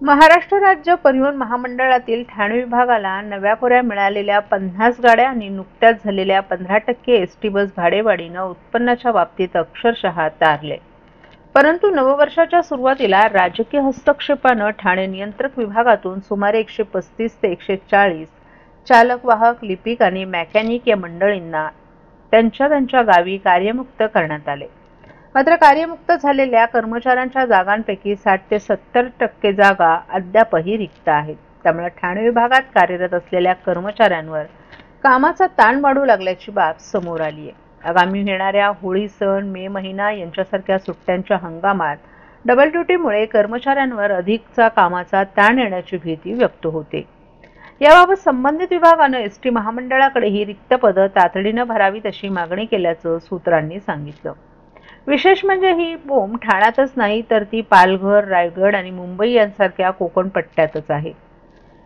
महाराष्ट्र राज्य परिवहन महामंडळातील ठाणे विभागाला नव्या कोऱ्या मिळालेल्या 50 गाड्या आणि नुकत्याच झालेल्या 15% एसटी बस भाडेवाढीनं उत्पन्नाच्या बाबतीत अक्षरशः तारले. परंतु नववर्षाच्या सुरुवातीला राजकीय हस्तक्षेपानं ठाणे नियंत्रक विभागातून सुमारे 135 ते 140 चालक, वाहक, लिपिक आणि मेकॅनिक या मंडळींना त्यांच्या गावी कार्यमुक्त करण्यात आले. मात्र कार्यमुक्त झालेल्या कर्मचाऱ्यांच्या जागांपैकी 60 ते 70% जागा अद्यापही रिक्त आहेत. त्यामुळे ठाणे विभागात कार्यरत असलेल्या कर्मचाऱ्यांवर कामाचा ताण वाढू लागल्याची बाब समोर आली आहे. आगामी येणाऱ्या होळी सण, मे महिना यांच्यासारख्या सुट्ट्यांच्या हंगामात डबल ड्युटीमुळे कर्मचाऱ्यांवर अधिकचा कामाचा ताण येण्याची भीती व्यक्त होते. याबाबत संबंधित विभागानं एसटी महामंडळाकडे ही रिक्त पदं तातडीनं भरावीत अशी मागणी केल्याचं सूत्रांनी सांगितलं. विशेष म्हणजे ही बोंब ठाण्यातच नाही तर ती पालघर, रायगड आणि मुंबई यांसारख्या कोकण पट्ट्यातच आहे.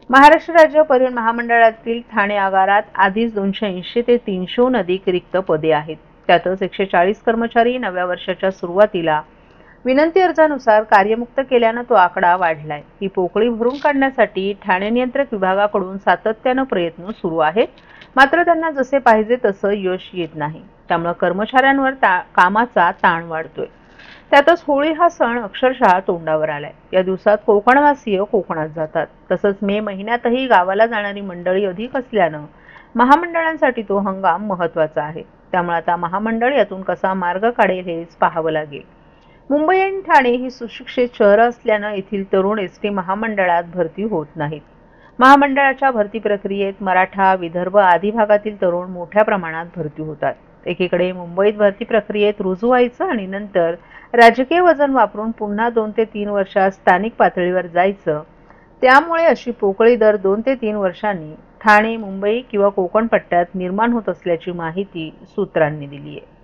महाराष्ट्र राज्य परिवहन महामंडळातील ठाणे आगारात आधीच 280 ते 300हून अधिक रिक्त पदे आहेत. त्यातच 140 कर्मचारी नव्या वर्षाच्या सुरुवातीला विनंती अर्जानुसार कार्यमुक्त केल्यानं तो आकडा वाढलाय. ही पोकळी भरून काढण्यासाठी ठाणे नियंत्रक विभागाकडून सातत्यानं प्रयत्न सुरू आहेत. मात्र त्यांना जसे पाहिजे तसं यश येत नाही. त्यामुळे कर्मचाऱ्यांवर कामाचा ताण वाढतोय. त्यातच होळी हा सण अक्षरशः तोंडावर आलाय. या दिवसात कोकणवासीय कोकणात जातात. तसंच मे महिन्यातही गावाला जाणारी मंडळी अधिक असल्यानं महामंडळांसाठी तो हंगाम महत्त्वाचा आहे. त्यामुळे आता महामंडळ यातून कसा मार्ग काढेल हेच पाहावं लागेल. मुंबई आणि ठाणे ही सुशिक्षित शहरं असल्यानं येथील तरुण एसटी महामंडळात भरती होत नाहीत. महामंडळाच्या भरती प्रक्रियेत मराठा, विदर्भ आदी भागातील तरुण मोठ्या प्रमाणात भरती होतात. एकीकडे मुंबईत भरती प्रक्रियेत रुजू व्हायचं आणि नंतर राजकीय वजन वापरून पुन्हा 2 ते 3 वर्षात स्थानिक पातळीवर जायचं. त्यामुळे अशी पोकळी दर 2 ते 3 वर्षांनी ठाणे, मुंबई किंवा कोकण पट्ट्यात निर्माण होत असल्याची माहिती सूत्रांनी दिली आहे.